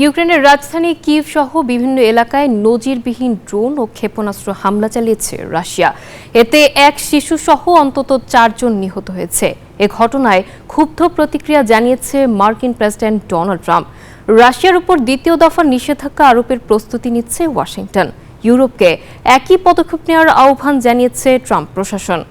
ইউক্রেনের রাজধানী কিয়েভ সহ বিভিন্ন এলাকায় নজিরবিহীন ড্রোন ও ক্ষেপণাস্ত্র হামলা চালিয়েছে রাশিয়া। এতে এক শিশু সহ অন্তত 4 জন নিহত হয়েছে। এ ঘটনায় ক্ষুব্ধ প্রতিক্রিয়া জানিয়েছে মার্কিন প্রেসিডেন্ট ডোনাল্ড ট্রাম্প। রাশিয়ার উপর দ্বিতীয় দফা নিষেধাজ্ঞা আরোপের প্রস্তুতি নিচ্ছে ওয়াশিংটন। ইউরোপকে একই পদক্ষেপ নেওয়ার আহ্বান জানিয়েছে ট্রাম্প প্রশাসন।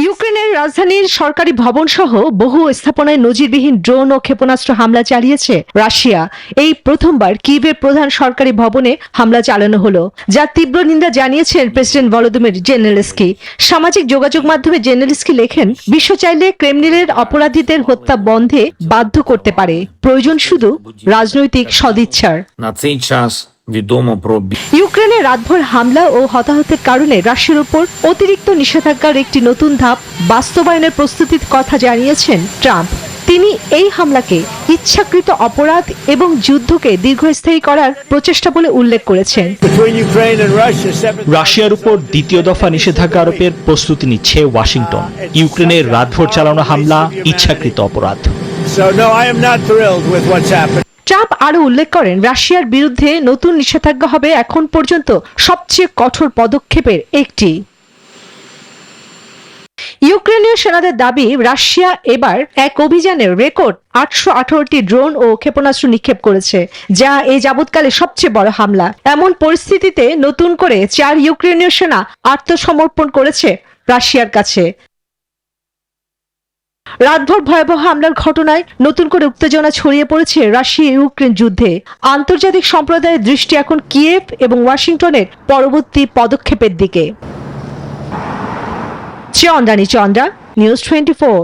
ইউক্রেনের রাজধানীর সরকারি ভবন সহ বহু স্থাপনায় নজিরবিহীন ড্রোন ও ক্ষেপণাস্ত্র হামলা চালিয়েছে রাশিয়া। এই প্রথমবার কিয়েভের প্রধান সরকারি ভবনে হামলা চালানো হলো, যার তীব্র নিন্দা জানিয়েছেন প্রেসিডেন্ট ভলোদিমির জেলেনস্কি। সামাজিক যোগাযোগ মাধ্যমে জেলেনস্কি লেখেন, বিশ্ব চাইলে ক্রেমলিনের অপরাধীদের হত্যা বন্ধে বাধ্য করতে পারে, প্রয়োজন শুধু রাজনৈতিক সদিচ্ছার। ইউক্রেনে রাতভর হামলা ও হতাহতের কারণে রাশিয়ার উপর অতিরিক্ত নিষেধাজ্ঞার একটি নতুন ধাপ বাস্তবায়নের প্রস্তুতির কথা জানিয়েছেন ট্রাম্প। তিনি এই হামলাকে ইচ্ছাকৃত অপরাধ এবং যুদ্ধকে দীর্ঘস্থায়ী করার প্রচেষ্টা বলে উল্লেখ করেছেন। রাশিয়ার উপর দ্বিতীয় দফা নিষেধাজ্ঞা আরোপের প্রস্তুতি নিচ্ছে ওয়াশিংটন। ইউক্রেনের রাতভর চালানো হামলা ইচ্ছাকৃত অপরাধ। ট্রাম্প আরো উল্লেখ করেন, রাশিয়ার বিরুদ্ধে নতুন নিষেধাজ্ঞা হবে এখন পর্যন্ত সবচেয়ে কঠোর পদক্ষেপের একটি। ইউক্রেনীয় সেনাদের দাবি, রাশিয়া এবার এক অভিযানের রেকর্ড 818টি ড্রোন ও ক্ষেপণাস্ত্র নিক্ষেপ করেছে, যা এই যাবৎকালে সবচেয়ে বড় হামলা। এমন পরিস্থিতিতে নতুন করে 4 ইউক্রেনীয় সেনা আত্মসমর্পণ করেছে রাশিয়ার কাছে। রাতভর ভয়াবহ হামলার ঘটনায় নতুন করে উত্তেজনা ছড়িয়ে পড়েছে রাশিয়া ইউক্রেন যুদ্ধে। আন্তর্জাতিক সম্প্রদায়ের দৃষ্টি এখন কিয়েভ এবং ওয়াশিংটনের পরবর্তী পদক্ষেপের দিকে। চন্দ্রা, নিউজ 24।